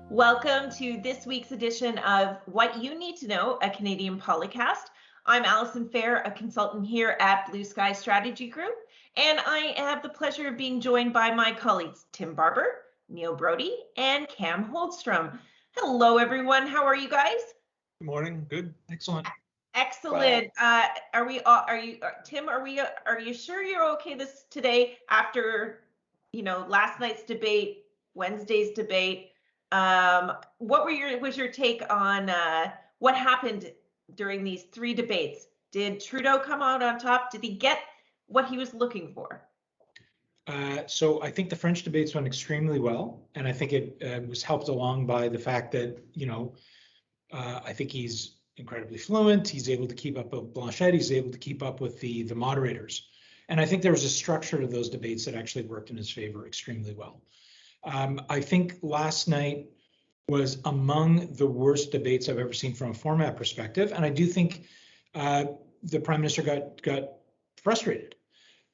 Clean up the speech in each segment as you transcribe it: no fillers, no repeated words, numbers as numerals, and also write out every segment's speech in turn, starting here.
Welcome to this week's edition of What You Need to Know, a Canadian Polycast. I'm Alison Fair, a consultant here at Blue Sky Strategy Group, and I have the pleasure of being joined by my colleagues, Tim Barber, Neil Brody, and Cam Holdstrom. Hello, everyone. How are you guys? Good morning. Good. Excellent. Excellent. Are you, Tim, are you sure you're okay today after, last night's debate, Wednesday's debate? What was your take on what happened during these three debates? Did Trudeau come out on top? Did he get what he was looking for? So I think the French debates went extremely well, and I think it was helped along by the fact that, I think he's incredibly fluent. He's able to keep up with Blanchet. He's able to keep up with the moderators. And I think there was a structure to those debates that actually worked in his favor extremely well. I think last night was among the worst debates I've ever seen from a format perspective. And I do think the Prime Minister got frustrated.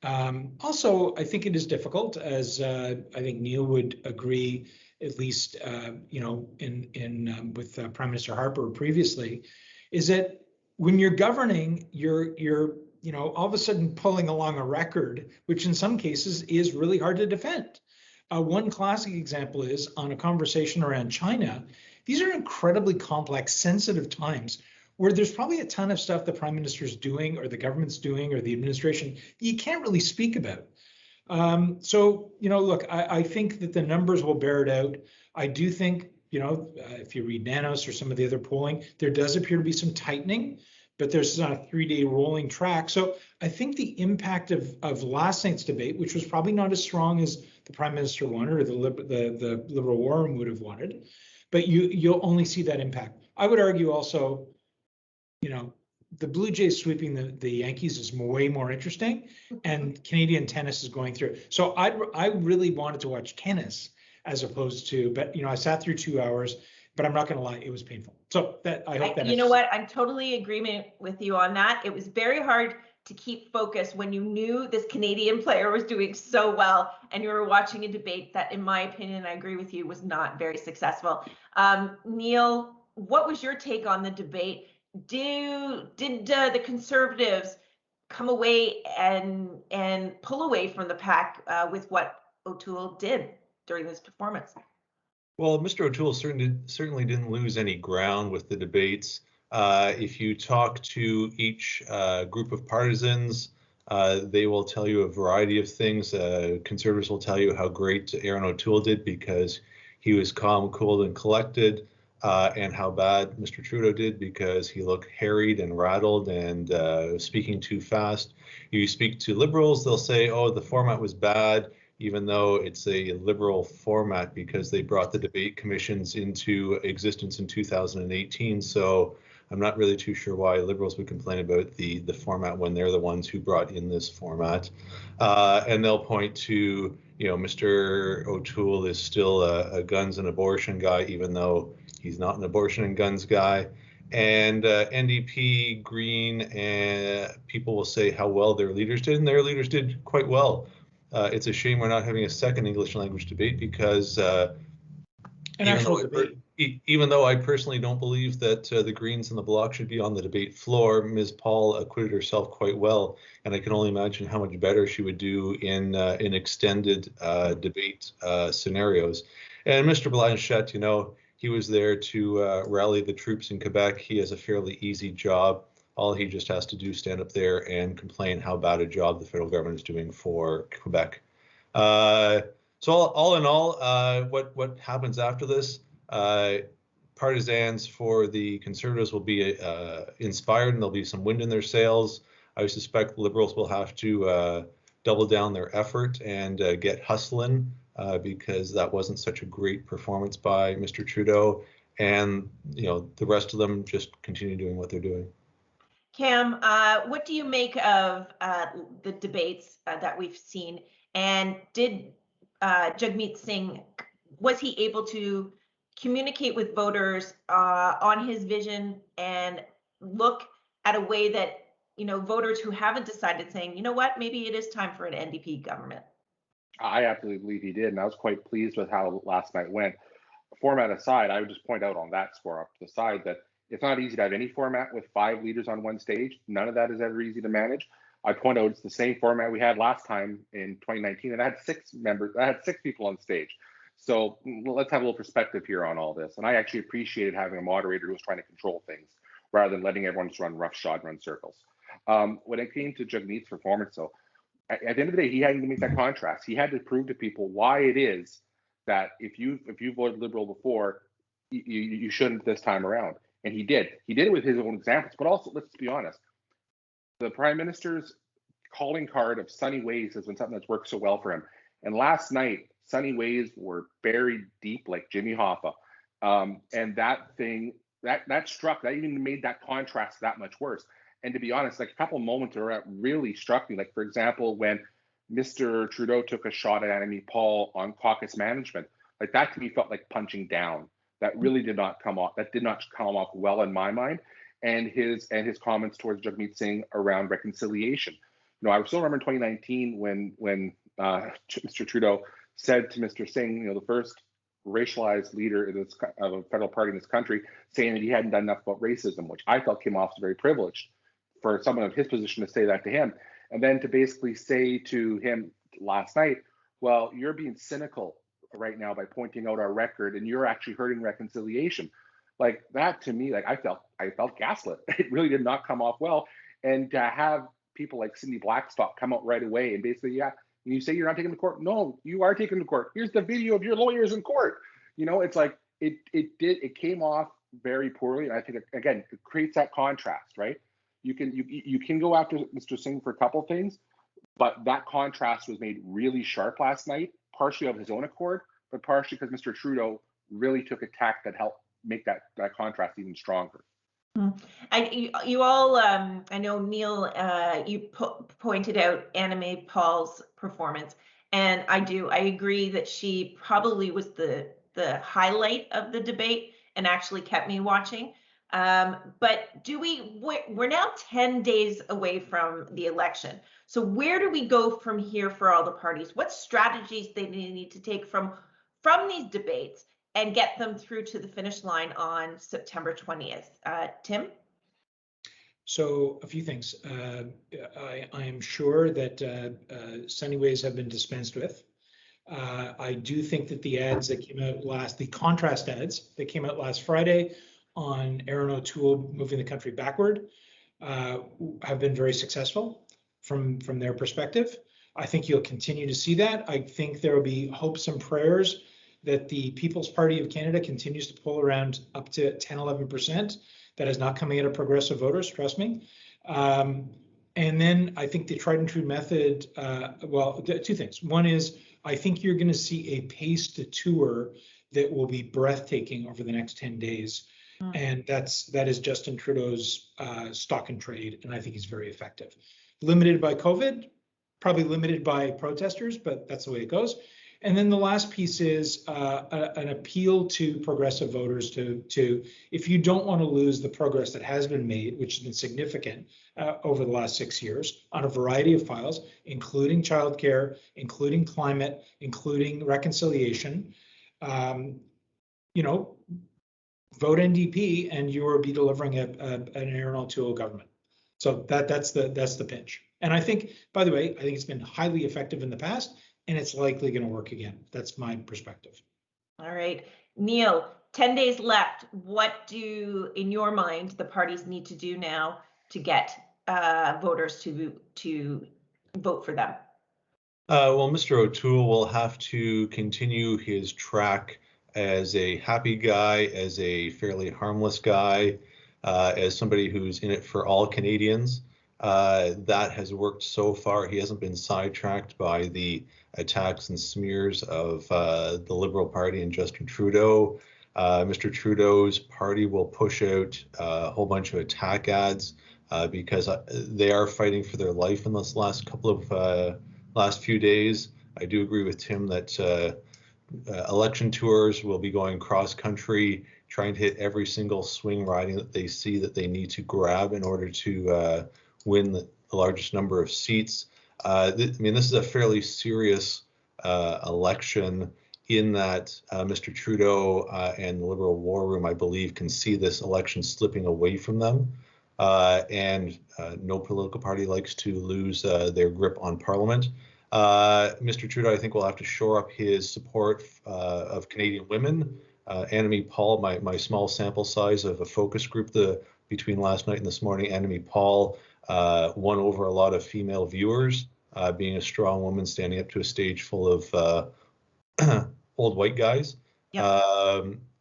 Also, I think it is difficult, as I think Neil would agree, at least with Prime Minister Harper previously, is that when you're governing, you're all of a sudden pulling along a record, which in some cases is really hard to defend. One classic example is on a conversation around China. These are incredibly complex, sensitive times where there's probably a ton of stuff the Prime Minister's doing or the government's doing or the administration you can't really speak about. Look, I think that the numbers will bear it out. I do think, if you read Nanos or some of the other polling, there does appear to be some tightening, but there's on a 3-day rolling track. So I think the impact of last night's debate, which was probably not as strong as the Prime Minister wanted or the Liberal Warren would have wanted, but you'll only see that impact. I would argue also, the Blue Jays sweeping the Yankees is way more interesting, and Canadian tennis is going through. So I really wanted to watch tennis as opposed to, but I sat through 2 hours, but I'm not going to lie, it was painful. So I hope that. You know what? I'm totally in agreement with you on that. It was very hard to keep focused when you knew this Canadian player was doing so well, and you were watching a debate that, in my opinion, I agree with you, was not very successful. Neil, what was your take on the debate? Did the Conservatives come away and pull away from the pack with what O'Toole did during this performance? Well, Mr. O'Toole certainly didn't lose any ground with the debates. If you talk to each group of partisans, they will tell you a variety of things. Conservatives will tell you how great Aaron O'Toole did because he was calm, cool, and collected, and how bad Mr. Trudeau did because he looked harried and rattled and speaking too fast. You speak to Liberals, they'll say, oh, the format was bad, even though it's a Liberal format because they brought the debate commissions into existence in 2018. So I'm not really too sure why Liberals would complain about the format when they're the ones who brought in this format. And they'll point to, Mr. O'Toole is still a guns and abortion guy, even though he's not an abortion and guns guy. And NDP, Green, and people will say how well their leaders did, and their leaders did quite well. It's a shame we're not having a second English language debate because even though I personally don't believe that the Greens and the Bloc should be on the debate floor, Ms. Paul acquitted herself quite well, and I can only imagine how much better she would do in extended debate scenarios. And Mr. Blanchet, he was there to rally the troops in Quebec. He has a fairly easy job. All he just has to do is stand up there and complain how bad a job the federal government is doing for Quebec. So all in all, what happens after this? Partisans for the Conservatives will be inspired, and there'll be some wind in their sails. I suspect Liberals will have to double down their effort and get hustling because that wasn't such a great performance by Mr. Trudeau. And the rest of them just continue doing what they're doing. Cam, what do you make of the debates that we've seen? And did Jagmeet Singh, was he able to communicate with voters on his vision and look at a way that, voters who haven't decided saying, you know what, maybe it is time for an NDP government? I absolutely believe he did, and I was quite pleased with how last night went. Format aside, I would just point out on that score up to the side that it's not easy to have any format with 5 leaders on one stage. None of that is ever easy to manage. I point out it's the same format we had last time in 2019, and I had 6 members. I had 6 people on stage. So let's have a little perspective here on all this. And I actually appreciated having a moderator who was trying to control things rather than letting everyone just run roughshod, run circles. When it came to Jagmeet's performance, though, at the end of the day, he had to make that contrast. He had to prove to people why it is that if you voted Liberal before, you shouldn't this time around. And he did. He did it with his own examples. But also, let's be honest, the Prime Minister's calling card of sunny ways has been something that's worked so well for him. And last night, sunny ways were buried deep like Jimmy Hoffa. And that thing, that struck, that even made that contrast that much worse. And to be honest, like a couple of moments that really struck me, like for example, when Mr. Trudeau took a shot at Annamie Paul on caucus management, like that to me felt like punching down. That really did not come off. That did not come off well in my mind. And his comments towards Jagmeet Singh around reconciliation. You know, I still remember in 2019 when Mr. Trudeau said to Mr. Singh, you know, the first racialized leader of a federal party in this country, saying that he hadn't done enough about racism, which I felt came off as very privileged for someone of his position to say that to him. And then to basically say to him last night, well, you're being cynical right now by pointing out our record and you're actually hurting reconciliation. Like that to me, like I felt gaslit. It really did not come off well. And to have people like Cindy Blackstock come out right away and basically, yeah, you say you're not taking to court. No, you are taking to court. Here's the video of your lawyers in court. You know, it's like it came off very poorly. And I think again, it creates that contrast, right? You can go after Mr. Singh for a couple things, but that contrast was made really sharp last night, partially of his own accord, but partially because Mr. Trudeau really took a tack that helped make that contrast even stronger. You all, I know Neil, you pointed out Annamie Paul's performance, and I agree that she probably was the highlight of the debate and actually kept me watching. But we're now 10 days away from the election. So where do we go from here for all the parties? What strategies they need to take from these debates and get them through to the finish line on September 20th? Tim? So a few things. I am sure that sunny ways have been dispensed with. I do think that the ads that came out the contrast ads that came out last Friday on Erin O'Toole moving the country backward have been very successful from their perspective. I think you'll continue to see that. I think there will be hopes and prayers that the People's Party of Canada continues to pull around up to 10, 11%. That is not coming out of progressive voters, trust me. And then I think the tried and true method, two things. One is I think you're going to see a paced tour that will be breathtaking over the next 10 days. And that is Justin Trudeau's stock and trade, and I think he's very effective. Limited by COVID, probably limited by protesters, but that's the way it goes. And then the last piece is an appeal to progressive voters to if you don't want to lose the progress that has been made, which has been significant over the last 6 years on a variety of files, including childcare, including climate, including reconciliation, vote NDP and you will be delivering an Erin O'Toole government. So that's the pitch. And I think, by the way, I think it's been highly effective in the past, and it's likely going to work again. That's my perspective. All right, Neil, 10 days left. What do, in your mind, the parties need to do now to get voters to vote for them? Well, Mr. O'Toole will have to continue his track as a happy guy, as a fairly harmless guy, as somebody who's in it for all Canadians. That has worked so far. He hasn't been sidetracked by the attacks and smears of the Liberal Party and Justin Trudeau. Mr. Trudeau's party will push out a whole bunch of attack ads because they are fighting for their life in this last few days. I do agree with Tim that election tours will be going cross country, trying to hit every single swing riding that they see that they need to grab in order to win the largest number of seats. This is a fairly serious election, in that Mr. Trudeau and the Liberal War Room, I believe, can see this election slipping away from them. And no political party likes to lose their grip on Parliament. Mr. Trudeau, I think, will have to shore up his support of Canadian women. Annamie Paul, my small sample size of a focus group between last night and this morning, Annamie Paul won over a lot of female viewers, being a strong woman standing up to a stage full of old white guys. Yep.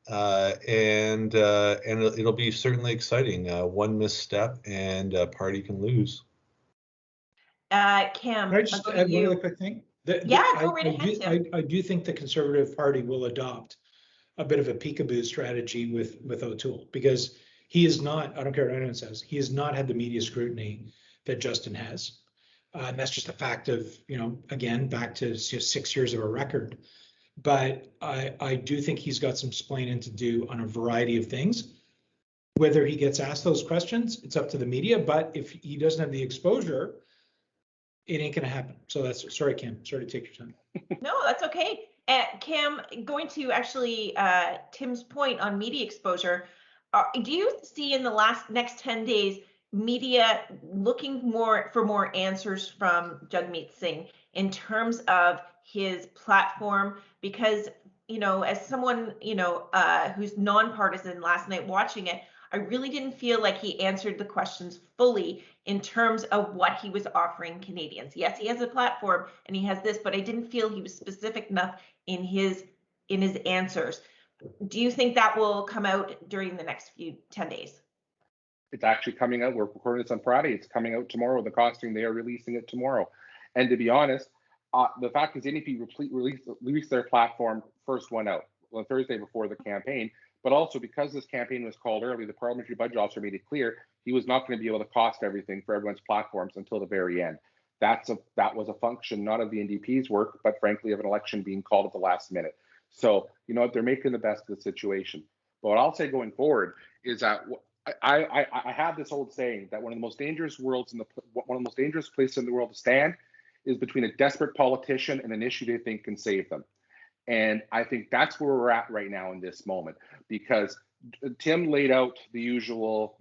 And it'll be certainly exciting. One misstep and a party can lose. Cam, Can I just I'll go add to one you. other quick thing? Yeah, go right ahead, Tim. I do think the Conservative Party will adopt a bit of a peekaboo strategy with O'Toole, because he is not, I don't care what anyone says, he has not had the media scrutiny that Justin has. And that's just a fact of, again, back to just 6 years of a record. But I do think he's got some explaining to do on a variety of things. Whether he gets asked those questions, it's up to the media. But if he doesn't have the exposure, it ain't going to happen. So that's, sorry, Cam, sorry to take your time. No, that's okay. Cam, going to actually Tim's point on media exposure, do you see in the next 10 days media looking for more answers from Jagmeet Singh in terms of his platform? Because, as someone, who's nonpartisan last night watching it, I really didn't feel like he answered the questions fully in terms of what he was offering Canadians. Yes, he has a platform and he has this, but I didn't feel he was specific enough in his answers. Do you think that will come out during the next 10 days? It's actually coming out. We're recording this on Friday. It's coming out tomorrow. The costing, they are releasing it tomorrow. And to be honest, the fact is NDP released their platform first one out on Thursday before the campaign. But also, because this campaign was called early, the parliamentary budget officer made it clear he was not going to be able to cost everything for everyone's platforms until the very end. That was a function not of the NDP's work, but frankly of an election being called at the last minute. So, they're making the best of the situation. But what I'll say going forward is that I have this old saying that one of the most dangerous places in the world to stand is between a desperate politician and an issue they think can save them. And I think that's where we're at right now in this moment, because Tim laid out the usual,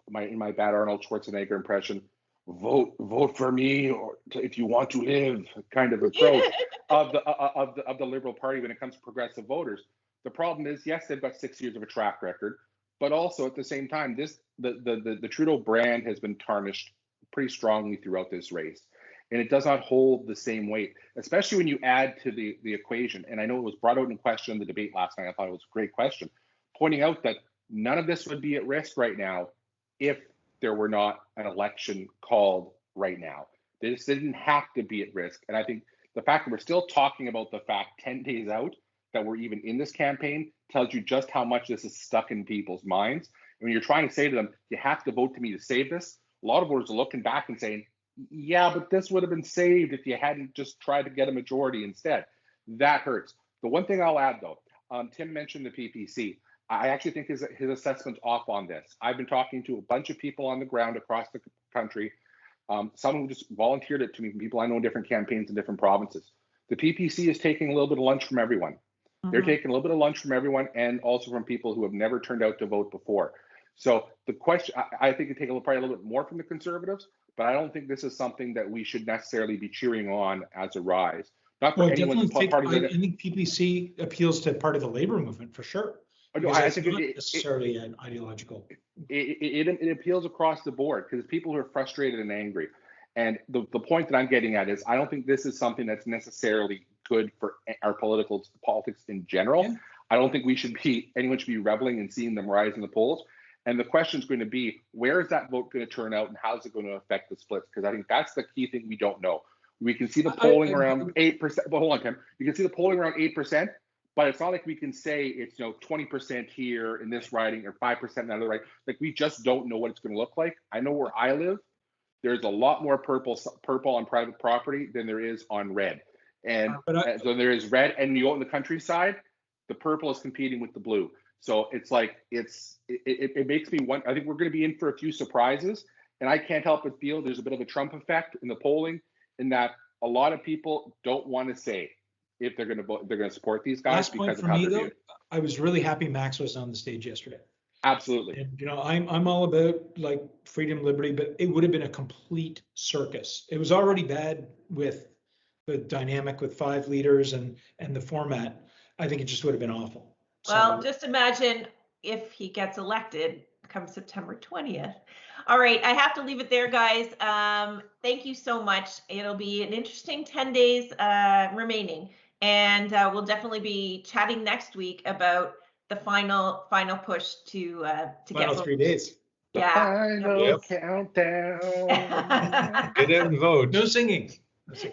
my bad Arnold Schwarzenegger impression, vote for me, or if you want to live, kind of approach of the Liberal Party when it comes to progressive voters. The problem is, yes, they've got 6 years of a track record, but also at the same time, the Trudeau brand has been tarnished pretty strongly throughout this race. And it does not hold the same weight, especially when you add to the equation. And I know it was brought out in question in the debate last night. I thought it was a great question, pointing out that none of this would be at risk right now if there were not an election called right now. This didn't have to be at risk. And I think the fact that we're still talking about the fact 10 days out that we're even in this campaign tells you just how much this is stuck in people's minds. And when you're trying to say to them, you have to vote to me to save this, a lot of voters are looking back and saying, yeah, but this would have been saved if you hadn't just tried to get a majority instead. That hurts. The one thing I'll add, though, Tim mentioned the PPC. I actually think his assessment's off on this. I've been talking to a bunch of people on the ground across the country, some who just volunteered it to me from people I know in different campaigns in different provinces. The PPC is taking a little bit of lunch from everyone. Mm-hmm. They're taking a little bit of lunch from everyone, and also from people who have never turned out to vote before. So the question, I think it take probably a little bit more from the Conservatives, but I don't think this is something that we should necessarily be cheering on as a rise. Not for anyone's party. I think PPC appeals to part of the labor movement for sure. No, I think it's not necessarily an ideological. It appeals across the board because people who are frustrated and angry. And the point that I'm getting at is I don't think this is something that's necessarily good for our politics in general. Yeah. I don't think anyone should be reveling and seeing them rise in the polls. And the question is going to be, where is that vote going to turn out and how is it going to affect the splits? Because I think that's the key thing we don't know. We can see the polling around 8%. But hold on, Tim. You can see the polling around 8%, but it's not like we can say it's 20% here in this riding or 5% in that other riding. Like, we just don't know what it's going to look like. I know where I live, there's a lot more purple on private property than there is on red. And so there is red, and you go in the countryside, the purple is competing with the blue. So it's like it makes me wonder. I think we're going to be in for a few surprises, and I can't help but feel there's a bit of a Trump effect in the polling, in that a lot of people don't want to say if they're going to support these guys Last point because for of how me they're though, viewed. I was really happy Max was on the stage yesterday. Absolutely. And, you know, I'm all about like freedom, liberty, but it would have been a complete circus. It was already bad with the dynamic with 5 leaders and the format. I think it just would have been awful. Well, So, just imagine if he gets elected come September 20th. All right, I have to leave it there, guys. Thank you so much. It'll be an interesting 10 days remaining, and we'll definitely be chatting next week about the final push to final get 3 days. The Yeah. final Yep. countdown. Get out and vote. No singing.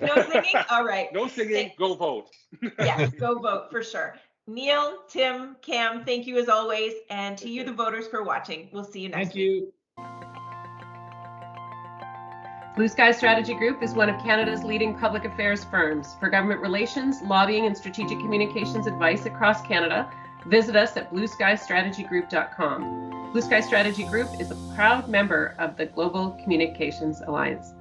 No singing. All right. No singing. Go vote. Yes, go vote for sure. Neil, Tim, Cam, thank you as always, and to you, the voters, for watching. We'll see you next Thank week. you. Blue Sky Strategy Group is one of Canada's leading public affairs firms. For government relations, lobbying, and strategic communications advice across Canada, visit us at blueskystrategygroup.com. Blue Sky Strategy Group is a proud member of the Global Communications Alliance.